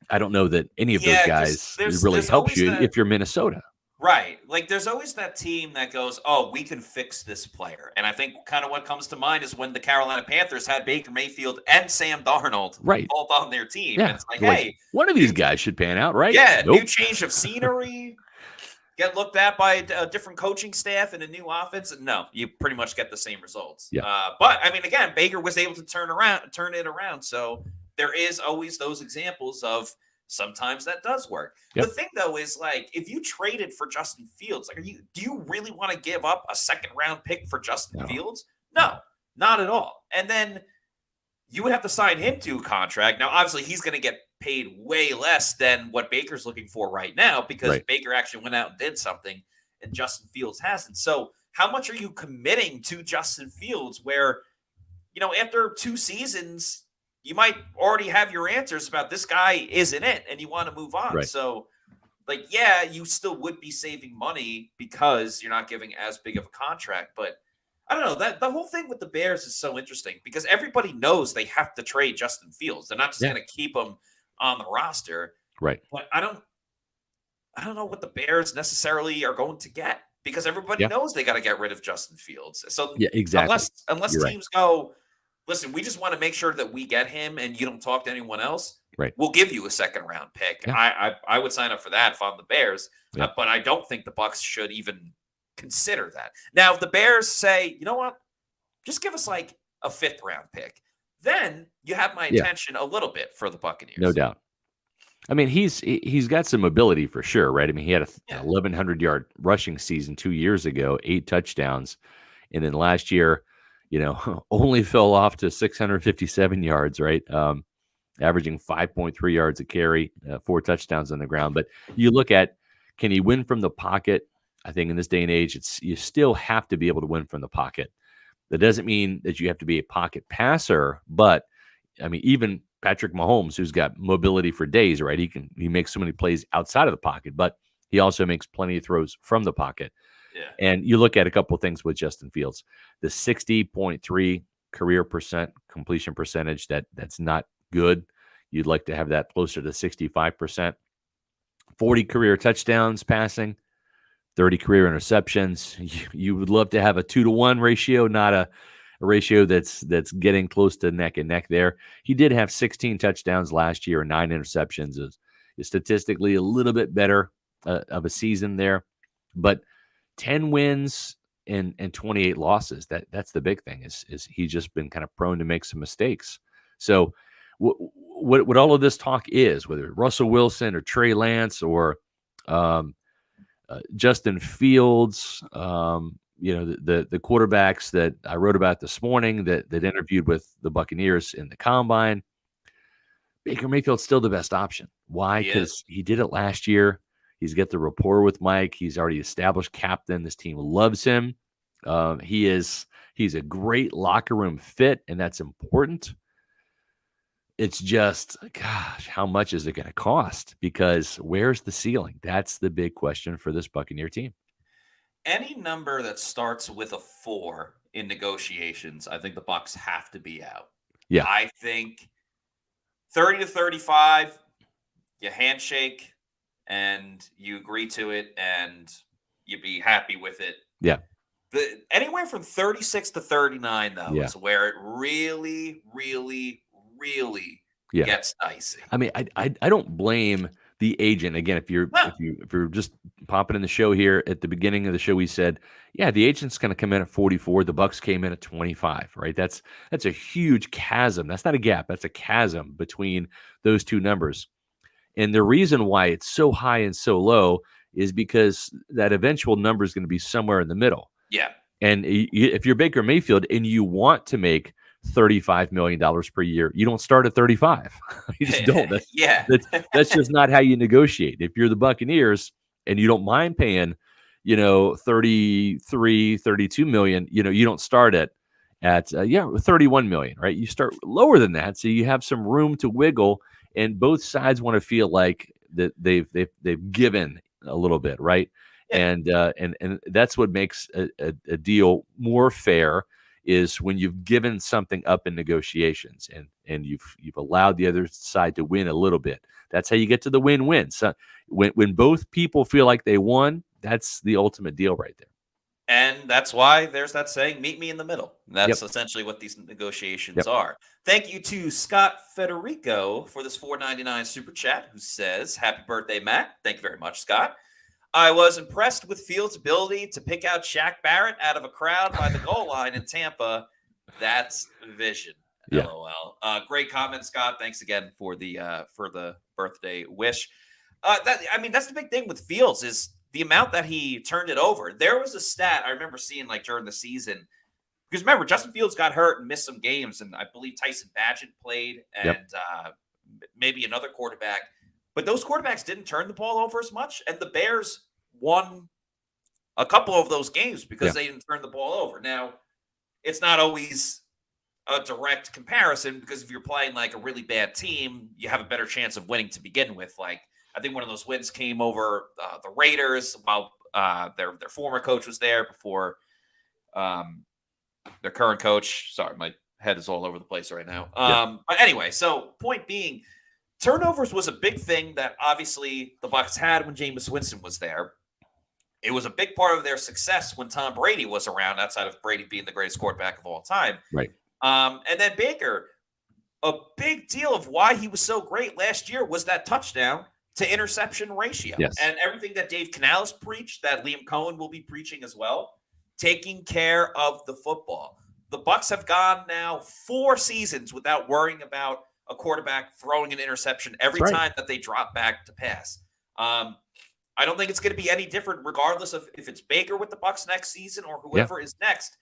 I don't know that any of those guys really helps you if you're Minnesota. Right. Like there's always that team that goes, "Oh, we can fix this player." And I think kind of what comes to mind is when the Carolina Panthers had Baker Mayfield and Sam Darnold both on their team. Yeah. And it's like, hey, one of these guys should pan out, right? Yeah. Nope. New change of scenery, get looked at by a different coaching staff and a new offense. No, you pretty much get the same results. Yeah. But I mean, again, Baker was able to turn it around. So there is always those examples of sometimes that does work. Yep. The thing though is like if you traded for Justin Fields, like do you really want to give up a 2nd round pick for Justin Fields? No, not at all. And then you would have to sign him to a contract. Now, obviously, he's going to get paid way less than what Baker's looking for right now because Baker actually went out and did something and Justin Fields hasn't. So how much are you committing to Justin Fields where, after 2 seasons, you might already have your answers about this guy isn't it, and you want to move on. Right. So, you still would be saving money because you're not giving as big of a contract. But I don't know, that the whole thing with the Bears is so interesting because everybody knows they have to trade Justin Fields. They're not just going to keep him on the roster. Right. But I don't know what the Bears necessarily are going to get because everybody knows they got to get rid of Justin Fields. So exactly. Unless teams go, listen, we just want to make sure that we get him and you don't talk to anyone else. Right. We'll give you a 2nd round pick. Yeah. I would sign up for that if I'm the Bears, but I don't think the Bucs should even consider that. Now, if the Bears say, you know what, just give us like a 5th round pick, then you have my attention a little bit for the Buccaneers. No doubt. I mean, he's got some ability for sure, right? I mean, he had a 1,100-yard rushing season 2 years ago, 8 touchdowns, and then last year, only fell off to 657 yards, right? Averaging 5.3 yards a carry, 4 touchdowns on the ground. But you look at, can he win from the pocket? I think in this day and age, you still have to be able to win from the pocket. That doesn't mean that you have to be a pocket passer, but I mean, even Patrick Mahomes, who's got mobility for days, right? He makes so many plays outside of the pocket, but he also makes plenty of throws from the pocket. Yeah. And you look at a couple of things with Justin Fields, the 60.3 career completion percentage, that's not good. You'd like to have that closer to 65%. 40 career touchdowns passing, 30 career interceptions. You would love to have a 2-to-1 ratio, not a ratio that's getting close to neck and neck there. He did have 16 touchdowns last year and 9 interceptions. Is statistically a little bit better of a season there, but 10 wins and 28 losses. That's the big thing is he's just been kind of prone to make some mistakes. So what all of this talk is, whether Russell Wilson or Trey Lance or Justin Fields, the quarterbacks that I wrote about this morning that interviewed with the Buccaneers in the combine, Baker Mayfield's still the best option. Why? Because he did it last year. He's got the rapport with Mike. He's already established captain. This team loves him. He's a great locker room fit, and that's important. It's just, gosh, how much is it going to cost? Because where's the ceiling? That's the big question for this Buccaneer team. Any number that starts with a 4 in negotiations, I think the Bucs have to be out. Yeah. I think 30 to 35, you handshake and you agree to it and you be happy with it. Yeah. Anywhere from 36 to 39, though, is where it really, really, really gets dicey. I mean, I don't blame the agent. Again, if you're just popping in the show here at the beginning of the show, we said, yeah, the agent's going to come in at 44. The Bucs came in at 25, right? That's a huge chasm. That's not a gap. That's a chasm between those two numbers. And the reason why it's so high and so low is because that eventual number is going to be somewhere in the middle. Yeah. And if you're Baker Mayfield and you want to make $35 million per year, you don't start at 35. You just don't. That's just not how you negotiate. If you're the Buccaneers and you don't mind paying, 33, 32 million, you don't start at 31 million, right? You start lower than that. So you have some room to wiggle, and both sides want to feel like that they've given a little bit, right? Yeah. And that's what makes a deal more fair, is when you've given something up in negotiations and you've allowed the other side to win a little bit. That's how you get to the win-win. So when both people feel like they won, that's the ultimate deal right there. And that's why there's that saying, meet me in the middle. That's essentially what these negotiations are. Thank you to Scott Federico for this $4.99 super chat, who says, happy birthday, Matt. Thank you very much, Scott. I was impressed with Fields' ability to pick out Shaq Barrett out of a crowd by the goal line in Tampa. That's vision. Yeah. LOL. Great comment, Scott. Thanks again for the birthday wish. That's the big thing with Fields is the amount that he turned it over. There was a stat I remember seeing during the season, because remember, Justin Fields got hurt and missed some games, and I believe Tyson Bagent played and maybe another quarterback. But those quarterbacks didn't turn the ball over as much, and the Bears won a couple of those games because they didn't turn the ball over. Now, it's not always a direct comparison, because if you're playing a really bad team, you have a better chance of winning to begin with. I think one of those wins came over the Raiders while their former coach was there before their current coach. Sorry, my head is all over the place right now. But anyway, so point being, turnovers was a big thing that obviously the Bucs had when Jameis Winston was there. It was a big part of their success when Tom Brady was around, outside of Brady being the greatest quarterback of all time. Right. And then Baker, a big deal of why he was so great last year was that touchdown to interception ratio. Yes. And everything that Dave Canales preached, that Liam Cohen will be preaching as well, taking care of the football. The Bucs have gone now 4 seasons without worrying about a quarterback throwing an interception every time that they drop back to pass. I don't think it's going to be any different, regardless of if it's Baker with the Bucs next season or whoever is next.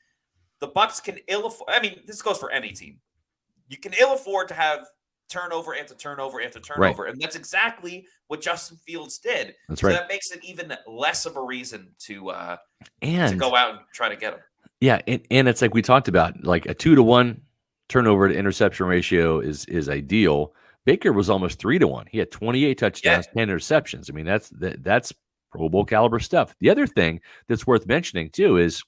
The Bucs can ill afford. I mean, this goes for any team. You can ill afford to have turnover after turnover after turnover, and that's exactly what Justin Fields did. That's so that makes it even less of a reason to go out and try to get him. Yeah, and it's like we talked about, a 2-to-1 turnover to interception ratio is ideal. Baker was almost 3-to-1. He had 28 touchdowns, 10 interceptions. I mean, that's Pro Bowl caliber stuff. The other thing that's worth mentioning too is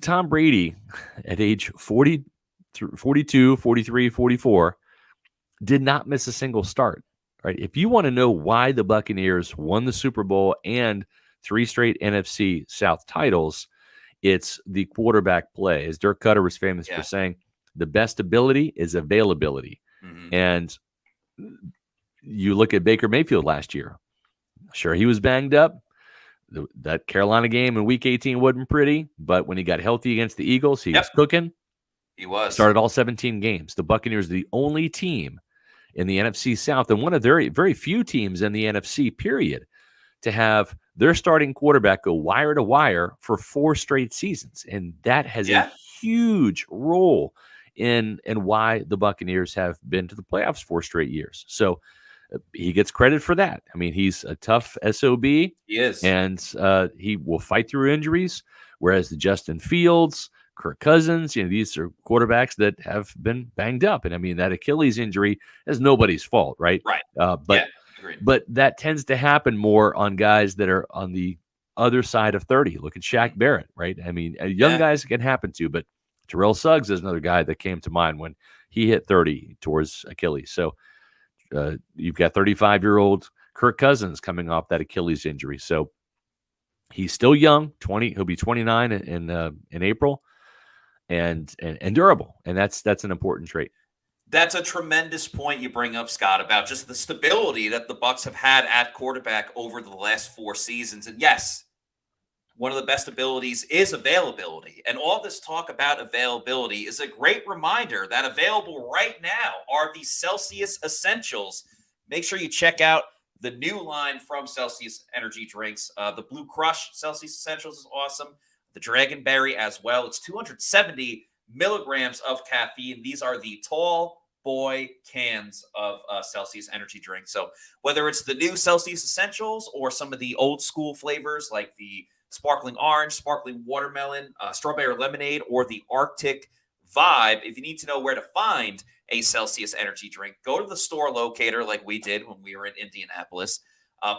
Tom Brady at age 42, 43, 44 did not miss a single start. right? If you want to know why the Buccaneers won the Super Bowl and 3 straight NFC South titles, it's the quarterback play. As Dirk Cutter was famous for saying, the best ability is availability. And you look at Baker Mayfield last year. Sure, he was banged up. That Carolina game in Week 18 wasn't pretty, but when he got healthy against the Eagles, he was cooking. He was. Started all 17 games. The Buccaneers are the only team in the NFC South and one of very, very few teams in the NFC, period, to have their starting quarterback go wire to wire for 4 straight seasons. And that has a huge role in why the Buccaneers have been to the playoffs 4 straight years. So he gets credit for that. I mean, he's a tough SOB. He is. And he will fight through injuries, whereas the Justin Fields, Kirk Cousins, these are quarterbacks that have been banged up. And I mean, that Achilles injury is nobody's fault, right? Right. But that tends to happen more on guys that are on the other side of 30. Look at Shaq Barrett, right? I mean, young guys it can happen to, but Terrell Suggs is another guy that came to mind when he hit 30 towards Achilles. So you've got 35-year-old Kirk Cousins coming off that Achilles injury. So he's still young, 20. He'll be 29 in April, and durable, and that's an important trait. That's a tremendous point you bring up, Scott, about just the stability that the Bucs have had at quarterback over the last 4 seasons. And yes, one of the best abilities is availability. And all this talk about availability is a great reminder that available right now are the Celsius Essentials. Make sure you check out the new line from Celsius Energy Drinks. The Blue Crush Celsius Essentials is awesome. The Dragonberry as well. It's 270 milligrams of caffeine. These are the tall boy cans of Celsius Energy Drink. So whether it's the new Celsius Essentials or some of the old school flavors like the sparkling orange, sparkling watermelon, strawberry lemonade, or the Arctic Vibe, if you need to know where to find a Celsius Energy Drink, go to the store locator like we did when we were in Indianapolis.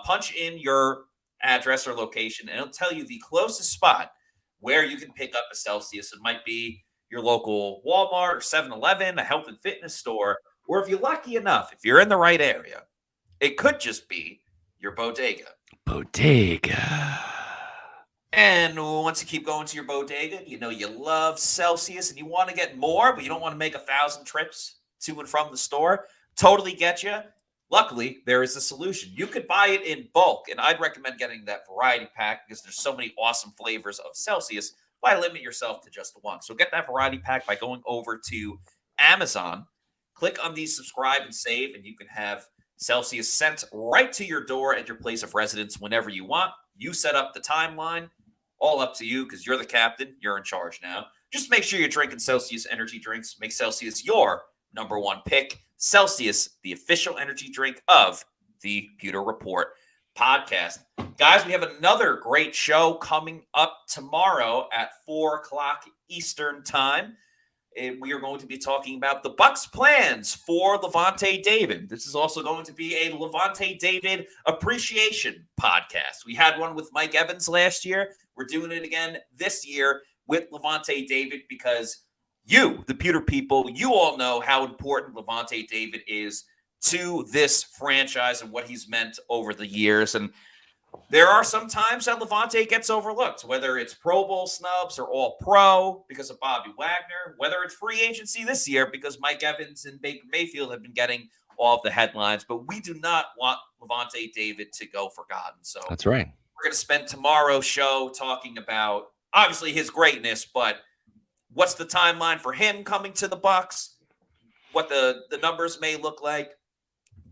Punch in your address or location, and it'll tell you the closest spot where you can pick up a Celsius. It might be your local Walmart or 7-Eleven, a health and fitness store, or if you're lucky enough, if you're in the right area, it could just be your bodega. Bodega. And once you keep going to your bodega, you love Celsius and you want to get more, but you don't want to make 1,000 trips to and from the store. Totally get you. Luckily, there is a solution. You could buy it in bulk, and I'd recommend getting that variety pack because there's so many awesome flavors of Celsius. Why limit yourself to just one? So get that variety pack by going over to Amazon. Click on the subscribe and save, and you can have Celsius sent right to your door at your place of residence whenever you want. You set up the timeline. All up to you because you're the captain. You're in charge now. Just make sure you're drinking Celsius energy drinks. Make Celsius your number one pick. Celsius, the official energy drink of the Pewter Report podcast. Guys, we have another great show coming up tomorrow at 4 o'clock Eastern time. And we are going to be talking about the Bucs' plans for Lavonte David. This is also going to be a Lavonte David appreciation podcast. We had one with Mike Evans last year. We're doing it again this year with Lavonte David because you, the Pewter people, you all know how important Lavonte David is to this franchise and what he's meant over the years. And there are some times that Lavonte gets overlooked, whether it's Pro Bowl snubs or All-Pro because of Bobby Wagner, whether it's free agency this year because Mike Evans and Baker Mayfield have been getting all of the headlines. But we do not want Lavonte David to go forgotten. So that's right. We're going to spend tomorrow's show talking about, obviously, his greatness, but what's the timeline for him coming to the Bucs, what the numbers may look like,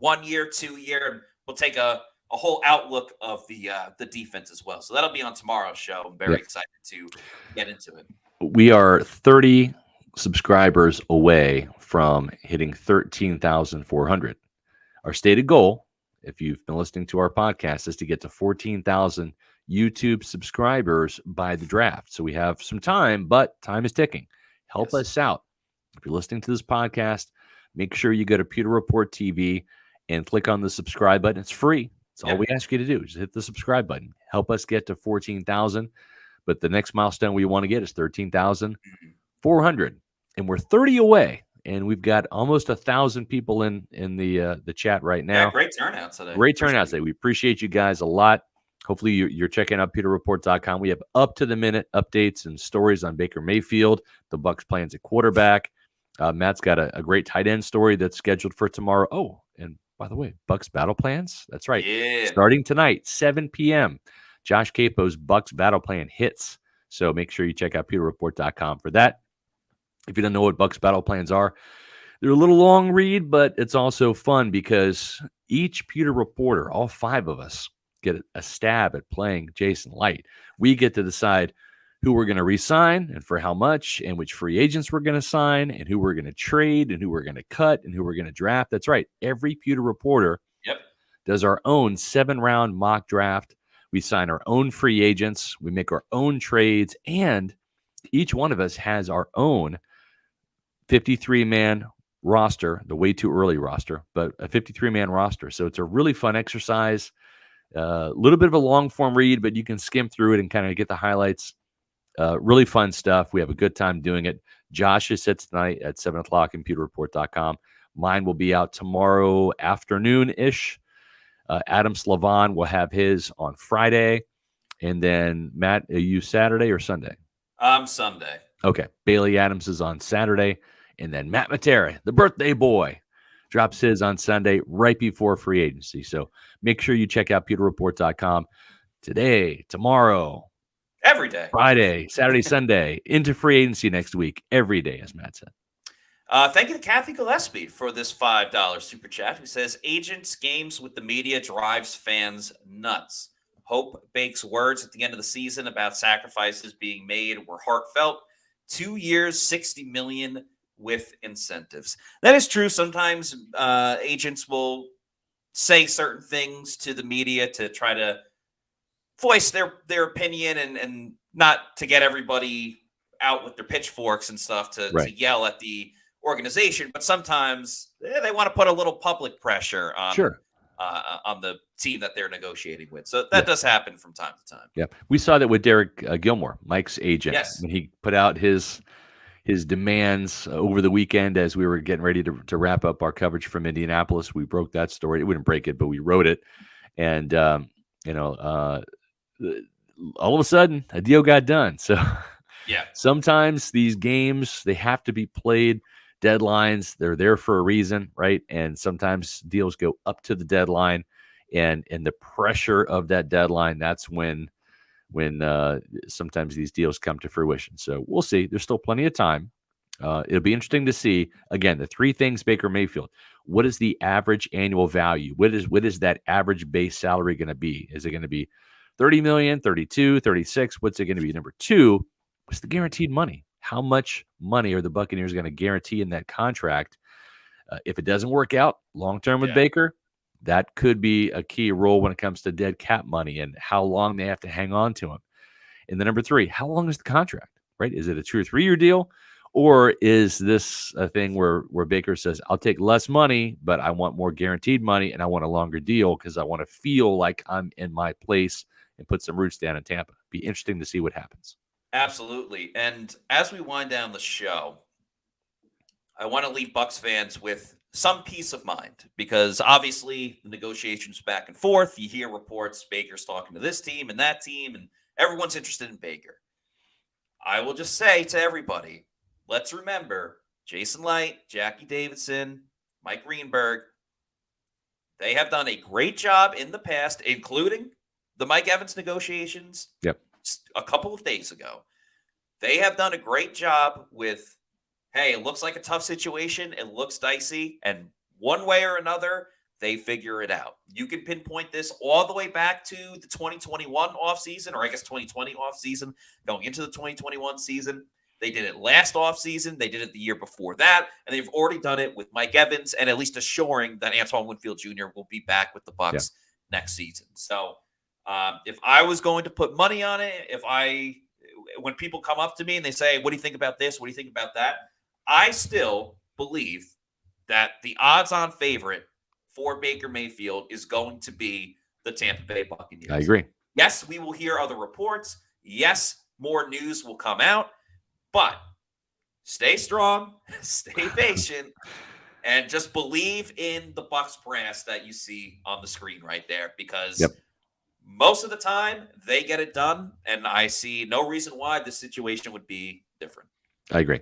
1 year, 2 year, and we'll take a whole outlook of the defense as well. So that'll be on tomorrow's show. I'm very excited to get into it. We are 30 subscribers away from hitting 13,400. Our stated goal, if you've been listening to our podcast, is to get to 14,000 YouTube subscribers by the draft. So we have some time, but time is ticking. Help us out. If you're listening to this podcast, make sure you go to Pewter Report TV and click on the subscribe button. It's free. It's all we ask you to do. Just hit the subscribe button. Help us get to 14,000. But the next milestone we want to get is 13,400. And we're 30 away. and we've got almost 1,000 people in the chat right now. Yeah, great turnout today. Great turnout today. We appreciate you guys a lot. Hopefully you're checking out pewterreport.com. We have up-to-the-minute updates and stories on Baker Mayfield, the Bucs plans at quarterback. Matt's got a great tight end story that's scheduled for tomorrow. Oh, and by the way, Bucs battle plans. That's right. Yeah. Starting tonight, 7 p.m. Josh Capo's Bucs battle plan hits. So make sure you check out pewterreport.com for that. If you don't know what Bucs battle plans are, they're a little long read, but it's also fun because each Pewter reporter, all 5 of us, get a stab at playing Jason Light. We get to decide who we're going to re-sign and for how much, and which free agents we're going to sign, and who we're going to trade, and who we're going to cut, and who we're going to draft. That's right. Every Pewter reporter does our own 7-round mock draft. We sign our own free agents. We make our own trades, and each one of us has our own 53-man roster, the way too early roster, but a 53-man roster. So it's a really fun exercise. A little bit of a long form read, but you can skim through it and kind of get the highlights. Really fun stuff. We have a good time doing it. Josh's sits tonight at 7 o'clock in pewterreport.com. Mine will be out tomorrow afternoon-ish. Adam Slavon will have his on Friday. And then, Matt, are you Saturday or Sunday? Sunday. Okay. Bailey Adams is on Saturday. And then Matt Matera, the birthday boy, drops his on Sunday right before free agency. So make sure you check out pewterreport.com today, tomorrow, every day, Friday, Saturday, Sunday, into free agency next week, every day, as Matt said. Thank you to Kathy Gillespie for this $5 super chat, who says, agents games with the media drives fans nuts. Hope Bake's words at the end of the season about sacrifices being made were heartfelt. 2 years, $60 million with incentives. That is true. Sometimes agents will say certain things to the media to try to voice their opinion and not to get everybody out with their pitchforks and stuff to yell at the organization. But sometimes they want to put a little public pressure on the team that they're negotiating with. So that does happen from time to time. Yeah. We saw that with Derek Gilmore, Mike's agent, when he put out his demands over the weekend as we were getting ready to wrap up our coverage from Indianapolis. We broke that story. We wouldn't break it, but we wrote it. And, all of a sudden, a deal got done. So sometimes these games, they have to be played. Deadlines, they're there for a reason, right? And sometimes deals go up to the deadline. And the pressure of that deadline, that's when sometimes these deals come to fruition. So we'll see. There's still plenty of time. It'll be interesting to see, again, the 3 things Baker Mayfield. What is the average annual value? What is that average base salary going to be? Is it going to be 30 million, 32, 36? What's it going to be? Number 2, what's the guaranteed money? How much money are the Buccaneers going to guarantee in that contract? If it doesn't work out long-term with Baker, that could be a key role when it comes to dead cap money and how long they have to hang on to him. And the number 3, how long is the contract, right? Is it a 2 or 3 year deal? Or is this a thing where Baker says, I'll take less money, but I want more guaranteed money and I want a longer deal because I want to feel like I'm in my place and put some roots down in Tampa. Be interesting to see what happens. Absolutely. And as we wind down the show, I want to leave Bucs fans with some peace of mind because obviously the negotiations back and forth. You hear reports, Baker's talking to this team and that team, and everyone's interested in Baker. I will just say to everybody, let's remember Jason Light, Jackie Davidson, Mike Greenberg. They have done a great job in the past, including the Mike Evans negotiations a couple of days ago. They have done a great job with, hey, it looks like a tough situation. It looks dicey. And one way or another, they figure it out. You can pinpoint this all the way back to the 2021 offseason, or I guess 2020 offseason, going into the 2021 season. They did it last offseason. They did it the year before that. And they've already done it with Mike Evans and at least assuring that Antoine Winfield Jr. will be back with the Bucs next season. So if I was going to put money on it, when people come up to me and they say, what do you think about this? What do you think about that? I still believe that the odds-on favorite for Baker Mayfield is going to be the Tampa Bay Buccaneers. I agree. Yes, we will hear other reports. Yes, more news will come out. But stay strong, stay patient, and just believe in the Bucs brass that you see on the screen right there, because Yep. most of the time they get it done, and I see no reason why this situation would be different. I agree.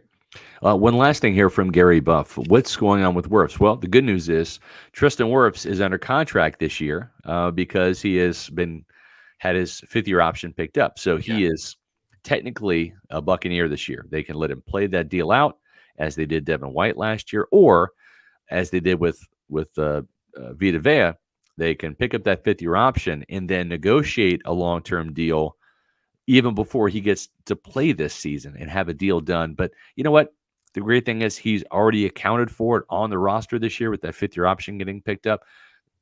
One last thing here from Gary Buff. What's going on with Wirfs? Well, the good news is Tristan Wirfs is under contract this year because he has had his fifth-year option picked up. So he is technically a Buccaneer this year. They can let him play that deal out as they did Devin White last year, or as they did with Vita Vea, they can pick up that fifth-year option and then negotiate a long-term deal even before he gets to play this season and have a deal done. But you know what? The great thing is he's already accounted for it on the roster this year with that fifth-year option getting picked up.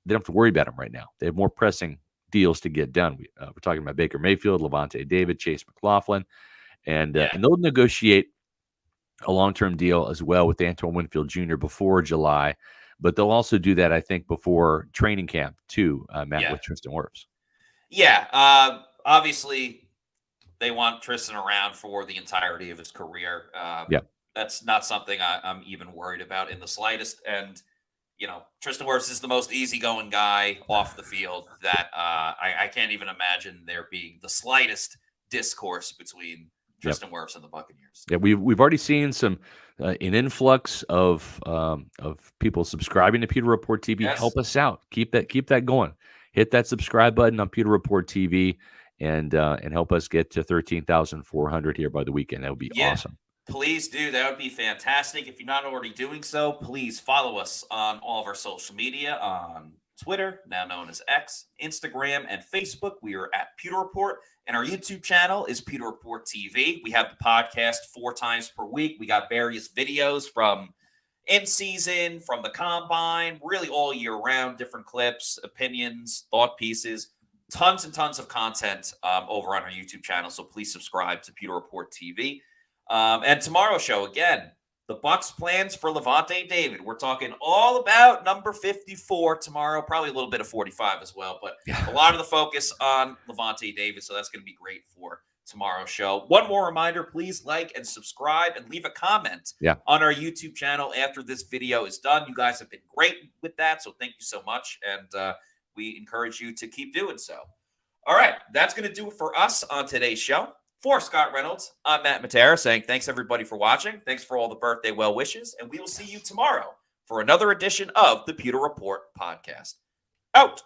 They don't have to worry about him right now. They have more pressing deals to get done. We're talking about Baker Mayfield, Levante David, Chase McLaughlin, and they'll negotiate a long-term deal as well with Antoine Winfield Jr. before July. But they'll also do that, I think, before training camp too, Matt, with Tristan Wirfs. Yeah, obviously they want Tristan around for the entirety of his career. That's not something I'm even worried about in the slightest. And, Tristan Wirfs is the most easygoing guy off the field that I can't even imagine there being the slightest discourse between Tristan Wirfs and the Buccaneers. Yeah, we've already seen an influx of people subscribing to Pewter Report TV. Yes. Help us out. Keep that going. Hit that subscribe button on Pewter Report TV and help us get to 13,400 here by the weekend. That would be awesome. Please do. That would be fantastic. If you're not already doing so, please follow us on all of our social media on Twitter, now known as X, Instagram, and Facebook. We are at Pewter Report, and our YouTube channel is Pewter Report TV. We have the podcast 4 times per week. We got various videos from in season, from the combine, really all year round, different clips, opinions, thought pieces, tons and tons of content over on our YouTube channel. So please subscribe to Pewter Report TV. And tomorrow's show, again, the Bucs plans for Levante David. We're talking all about number 54 tomorrow, probably a little bit of 45 as well, but a lot of the focus on Levante David. So that's going to be great for tomorrow's show. One more reminder, please like and subscribe and leave a comment on our YouTube channel after this video is done. You guys have been great with that, so thank you so much. And we encourage you to keep doing so. All right, that's going to do it for us on today's show. For Scott Reynolds, I'm Matt Matera saying thanks everybody for watching. Thanks for all the birthday well wishes, and we will see you tomorrow for another edition of the Pewter Report podcast. Out.